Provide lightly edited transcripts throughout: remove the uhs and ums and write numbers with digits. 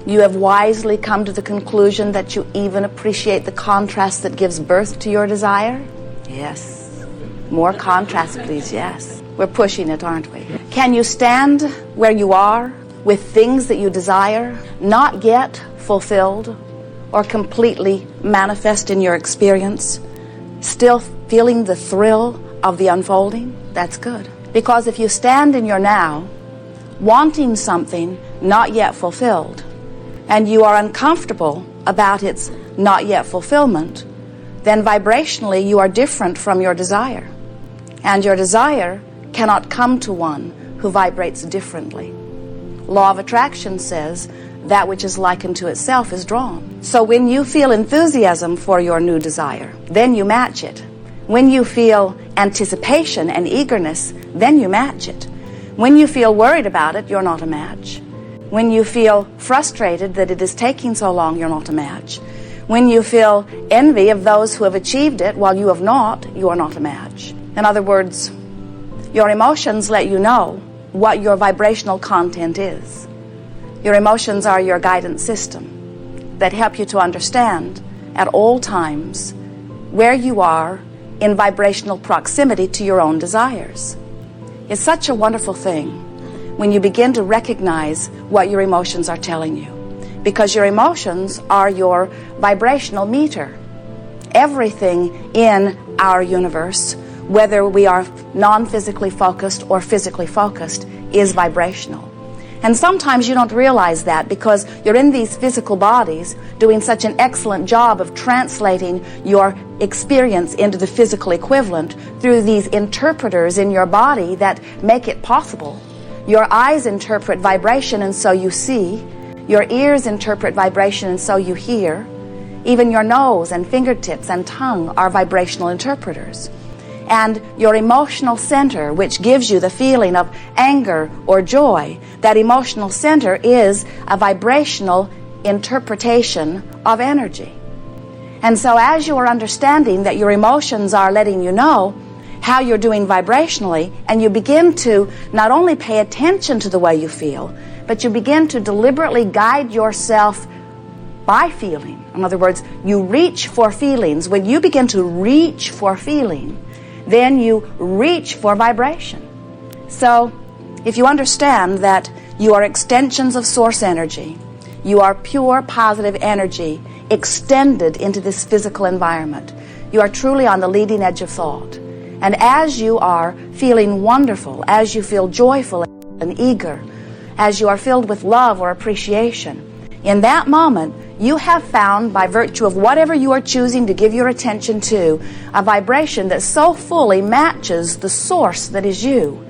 You have wisely come to the conclusion that you even appreciate the contrast that gives birth to your desire? Yes. More contrast, please, yes. We're pushing it, aren't we? Can you stand where you are with things that you desire, not yet fulfilled or completely manifest in your experience, still feeling the thrill of the unfolding? That's good. Because if you stand in your now, wanting something not yet fulfilled, and you are uncomfortable about its not yet fulfillment, then vibrationally you are different from your desire. And your desire cannot come to one who vibrates differently. Law of attraction says that which is likened to itself is drawn. So when you feel enthusiasm for your new desire, then you match it. When you feel anticipation and eagerness, then you match it. When you feel worried about it, you're not a match. When you feel frustrated that it is taking so long, you're not a match. When you feel envy of those who have achieved it while you have not, you are not a match. In other words, your emotions let you know what your vibrational content is. Your emotions are your guidance system that help you to understand at all times where you are in vibrational proximity to your own desires. It's such a wonderful thing when you begin to recognize what your emotions are telling you, because your emotions are your vibrational meter. Everything in our universe, whether we are non-physically focused or physically focused, is vibrational. And sometimes you don't realize that because you're in these physical bodies doing such an excellent job of translating your experience into the physical equivalent through these interpreters in your body that make it possible. Your eyes interpret vibration and so you see. Your ears interpret vibration and so you hear. Even your nose and fingertips and tongue are vibrational interpreters. And your emotional center, which gives you the feeling of anger or joy, that emotional center is a vibrational interpretation of energy. And so as you are understanding that your emotions are letting you know how you're doing vibrationally, and you begin to not only pay attention to the way you feel, but you begin to deliberately guide yourself by feeling. In other words, you reach for feelings. When you begin to reach for feeling, then you reach for vibration. So if you understand that you are extensions of source energy, you are pure positive energy extended into this physical environment, you are truly on the leading edge of thought. And as you are feeling wonderful, as you feel joyful and eager, as you are filled with love or appreciation, in that moment you have found, by virtue of whatever you are choosing to give your attention to, a vibration that so fully matches the source that is you,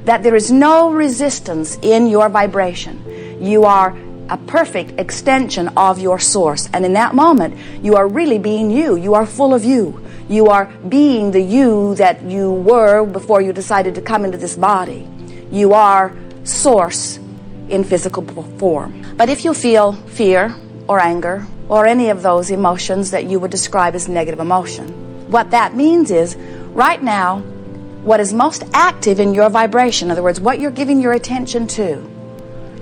that there is no resistance in your vibration. You are a perfect extension of your source. And in that moment, you are really being you. You are full of you. You are being the you that you were before you decided to come into this body. You are source in physical form. But if you feel fear or anger or any of those emotions that you would describe as negative emotion, what that means is right now, what is most active in your vibration, in other words, what you're giving your attention to,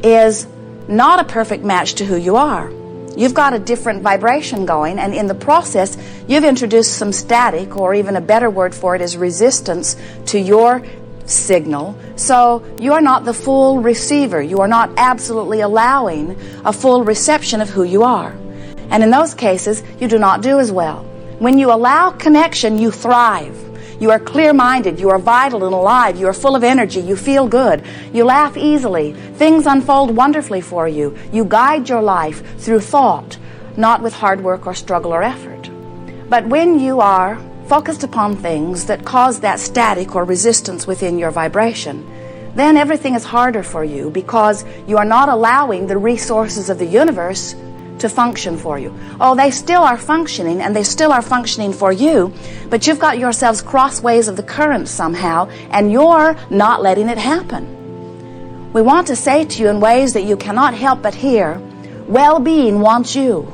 is not a perfect match to who you are. You've got a different vibration going, and in the process, you've introduced some static, or even a better word for it is resistance, to your signal. So you are not the full receiver. You are not absolutely allowing a full reception of who you are. And in those cases, you do not do as well. When you allow connection, you thrive. You are clear-minded, you are vital and alive, you are full of energy, you feel good, you laugh easily, things unfold wonderfully for you. You guide your life through thought, not with hard work or struggle or effort. But when you are focused upon things that cause that static or resistance within your vibration, then everything is harder for you because you are not allowing the resources of the universe to function for you. Oh, they still are functioning, and they still are functioning for you, but you've got yourselves crossways of the current somehow, and you're not letting it happen. We want to say to you in ways that you cannot help but hear, well-being wants you.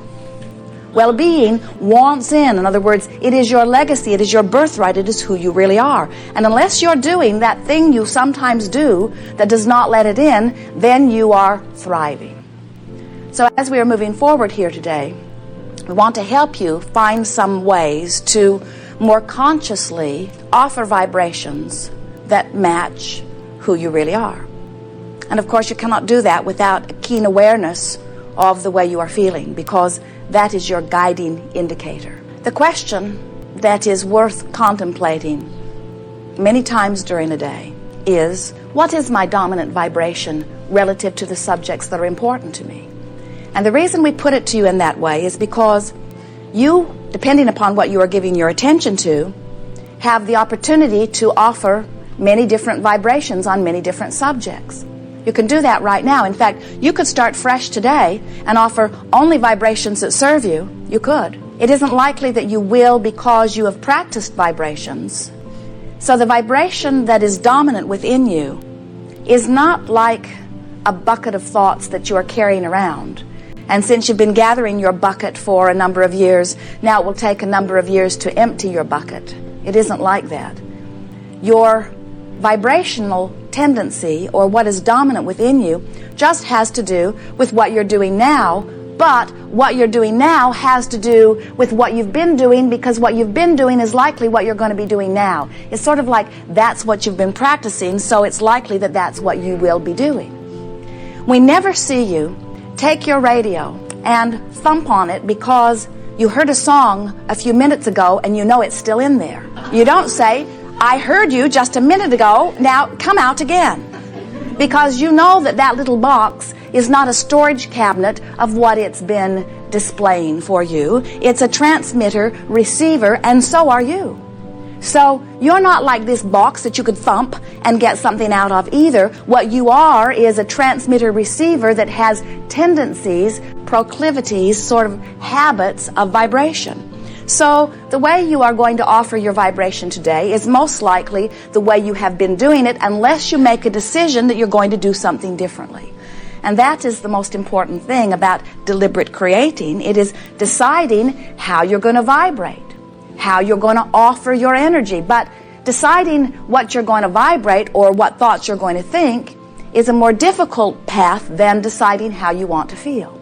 Well-being wants in other words, it is your legacy, it is your birthright, it is who you really are. And unless you're doing that thing you sometimes do that does not let it in, then you are thriving. So as we are moving forward here today, we want to help you find some ways to more consciously offer vibrations that match who you really are. And of course, you cannot do that without a keen awareness of the way you are feeling, because that is your guiding indicator. The question that is worth contemplating many times during a day is, what is my dominant vibration relative to the subjects that are important to me? And the reason we put it to you in that way is because you, depending upon what you are giving your attention to, have the opportunity to offer many different vibrations on many different subjects. You can do that right now. In fact, you could start fresh today and offer only vibrations that serve you. You could. It isn't likely that you will, because you have practiced vibrations. So the vibration that is dominant within you is not like a bucket of thoughts that you are carrying around. And since you've been gathering your bucket for a number of years, now it will take a number of years to empty your bucket. It isn't like that. Your vibrational tendency, or what is dominant within you, just has to do with what you're doing now, but what you're doing now has to do with what you've been doing, because what you've been doing is likely what you're going to be doing now. It's sort of like that's what you've been practicing, so it's likely that that's what you will be doing. We never see you take your radio and thump on it because you heard a song a few minutes ago and you know it's still in there. You don't say, I heard you just a minute ago, now come out again. Because you know that that little box is not a storage cabinet of what it's been displaying for you. It's a transmitter, receiver, and so are you. So you're not like this box that you could thump and get something out of either. What you are is a transmitter receiver that has tendencies, proclivities, sort of habits of vibration. So the way you are going to offer your vibration today is most likely the way you have been doing it, unless you make a decision that you're going to do something differently. And that is the most important thing about deliberate creating. It is deciding how you're going to vibrate, how you're going to offer your energy. But deciding what you're going to vibrate or what thoughts you're going to think is a more difficult path than deciding how you want to feel.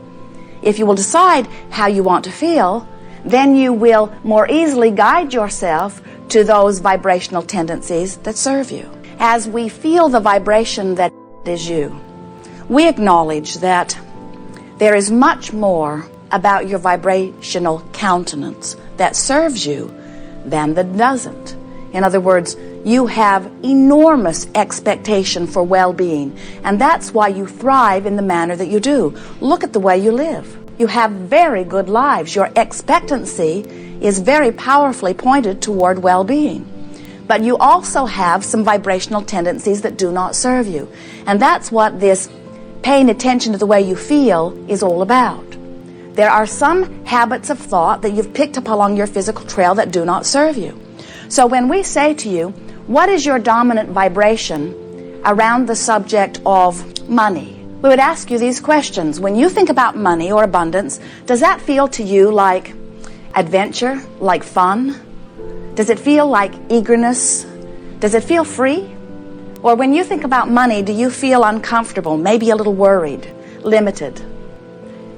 If you will decide how you want to feel, then you will more easily guide yourself to those vibrational tendencies that serve you. As we feel the vibration that is you, we acknowledge that there is much more about your vibrational countenance that serves you than that doesn't. In other words, you have enormous expectation for well-being, and that's why you thrive in the manner that you do. Look at the way you live. You have very good lives. Your expectancy is very powerfully pointed toward well-being. But you also have some vibrational tendencies that do not serve you. And that's what this paying attention to the way you feel is all about. There are some habits of thought that you've picked up along your physical trail that do not serve you. So when we say to you, what is your dominant vibration around the subject of money? We would ask you these questions. When you think about money or abundance, does that feel to you like adventure, like fun? Does it feel like eagerness? Does it feel free? Or when you think about money, do you feel uncomfortable, maybe a little worried, limited?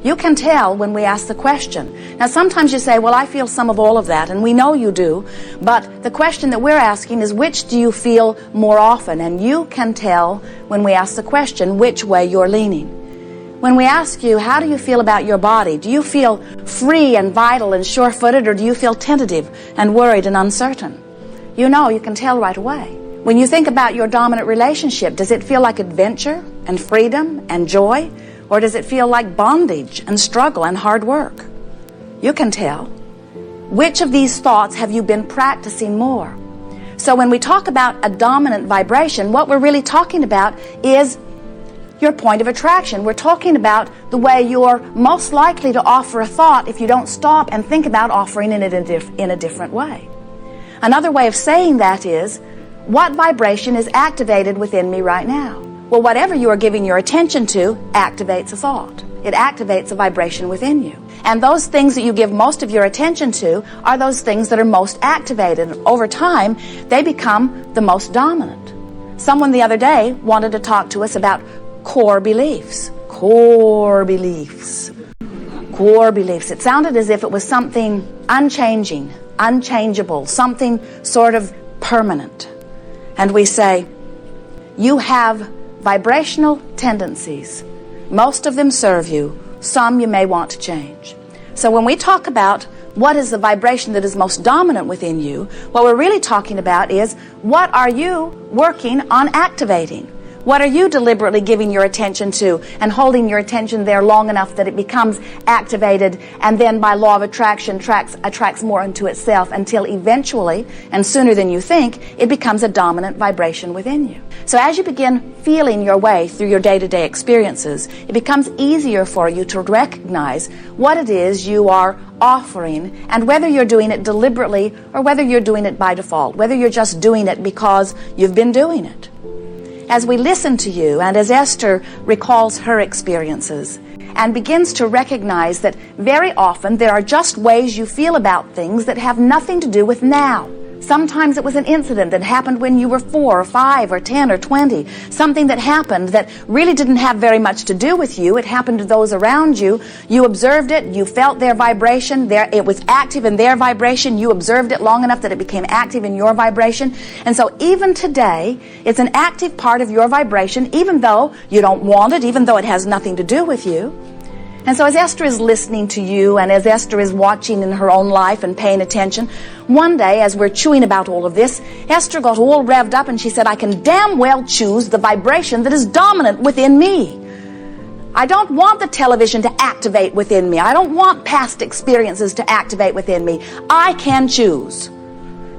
You can tell when we ask the question. Now, sometimes you say, well, I feel some of all of that, and we know you do, but the question that we're asking is, which do you feel more often? And you can tell when we ask the question which way you're leaning. When we ask you, how do you feel about your body? Do you feel free and vital and sure-footed, or do you feel tentative and worried and uncertain? You know, you can tell right away. When you think about your dominant relationship, does it feel like adventure and freedom and joy? Or does it feel like bondage and struggle and hard work? You can tell. Which of these thoughts have you been practicing more? So when we talk about a dominant vibration, what we're really talking about is your point of attraction. We're talking about the way you're most likely to offer a thought if you don't stop and think about offering it in a different way. Another way of saying that is, what vibration is activated within me right now? Well, whatever you are giving your attention to activates a thought. It activates a vibration within you. And those things that you give most of your attention to are those things that are most activated. Over time, they become the most dominant. Someone the other day wanted to talk to us about core beliefs. core beliefs. Core beliefs. It sounded as if it was something unchanging, unchangeable, something sort of permanent. And we say, you have vibrational tendencies. Most of them serve you. Some you may want to change. So when we talk about what is the vibration that is most dominant within you, what we're really talking about is, what are you working on activating? What are you deliberately giving your attention to and holding your attention there long enough that it becomes activated, and then by law of attraction attracts more into itself until eventually, and sooner than you think, it becomes a dominant vibration within you. So as you begin feeling your way through your day-to-day experiences, it becomes easier for you to recognize what it is you are offering, and whether you're doing it deliberately or whether you're doing it by default, whether you're just doing it because you've been doing it. As we listen to you, and as Esther recalls her experiences and begins to recognize that very often there are just ways you feel about things that have nothing to do with now. Sometimes it was an incident that happened when you were 4 or 5 or 10 or 20. Something that happened that really didn't have very much to do with you. It happened to those around you. You observed it. You felt their vibration. It was active in their vibration. You observed it long enough that it became active in your vibration. And so even today, it's an active part of your vibration, even though you don't want it, even though it has nothing to do with you. And so as Esther is listening to you, and as Esther is watching in her own life and paying attention, one day as we're chewing about all of this, Esther got all revved up and she said, I can damn well choose the vibration that is dominant within me. I don't want the television to activate within me. I don't want past experiences to activate within me. I can choose.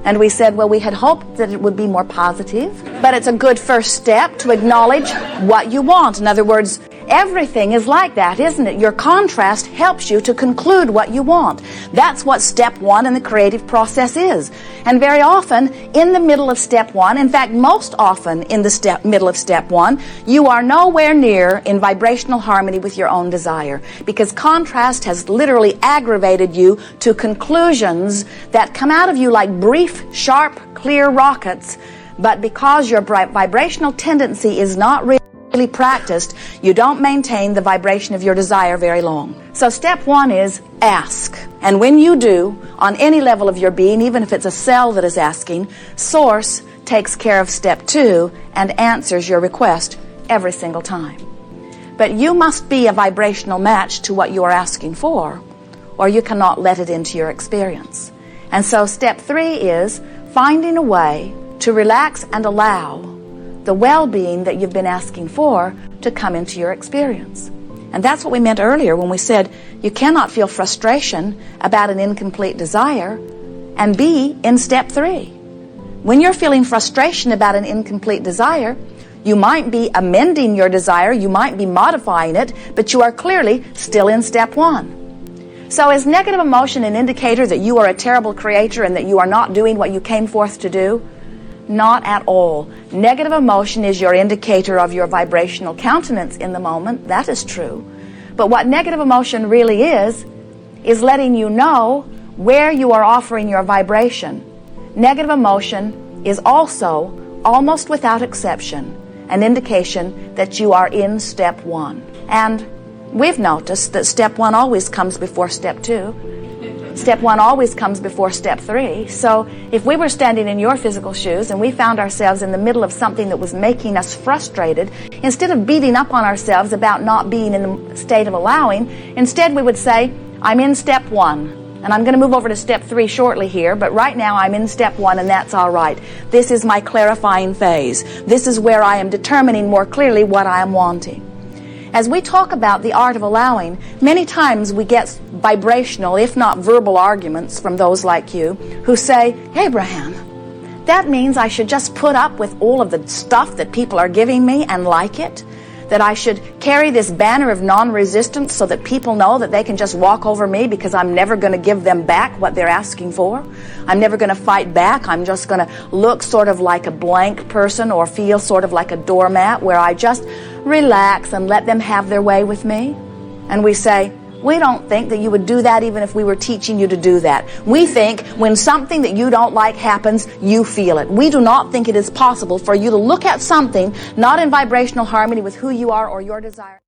And we said, well, we had hoped that it would be more positive, but it's a good first step to acknowledge what you want. In other words, everything is like that, isn't it? Your contrast helps you to conclude what you want. That's what step 1 in the creative process is. And very often, in the middle of step 1, in fact, most often in the middle of step 1, you are nowhere near in vibrational harmony with your own desire, because contrast has literally aggravated you to conclusions that come out of you like brief, sharp, clear rockets. But because your vibrational tendency is not really practiced, you don't maintain the vibration of your desire very long. So step 1 is ask. And when you do, on any level of your being, even if it's a cell that is asking, Source takes care of step 2 and answers your request every single time. But you must be a vibrational match to what you are asking for, or you cannot let it into your experience. And so step 3 is finding a way to relax and allow the well-being that you've been asking for to come into your experience. And that's what we meant earlier when we said you cannot feel frustration about an incomplete desire and be in step 3. When you're feeling frustration about an incomplete desire, you might be amending your desire, you might be modifying it, but you are clearly still in step 1. So is negative emotion an indicator that you are a terrible creator and that you are not doing what you came forth to do? Not at all. Negative emotion is your indicator of your vibrational countenance in the moment. That is true. But what negative emotion really is letting you know where you are offering your vibration. Negative emotion is also, almost without exception, an indication that you are in step 1. And we've noticed that step 1 always comes before step 2. Step 1 always comes before step 3. So if we were standing in your physical shoes and we found ourselves in the middle of something that was making us frustrated, instead of beating up on ourselves about not being in the state of allowing, instead we would say, I'm in step 1. And I'm going to move over to step 3 shortly here, but right now I'm in step 1 and that's all right. This is my clarifying phase. This is where I am determining more clearly what I am wanting. As we talk about the art of allowing, many times we get vibrational, if not verbal arguments from those like you who say, Abraham, that means I should just put up with all of the stuff that people are giving me and like it? That I should carry this banner of non-resistance so that people know that they can just walk over me because I'm never going to give them back what they're asking for? I'm never going to fight back. I'm just going to look sort of like a blank person or feel sort of like a doormat where I just relax and let them have their way with me? And we say, we don't think that you would do that even if we were teaching you to do that. We think when something that you don't like happens, you feel it. We do not think it is possible for you to look at something not in vibrational harmony with who you are or your desire.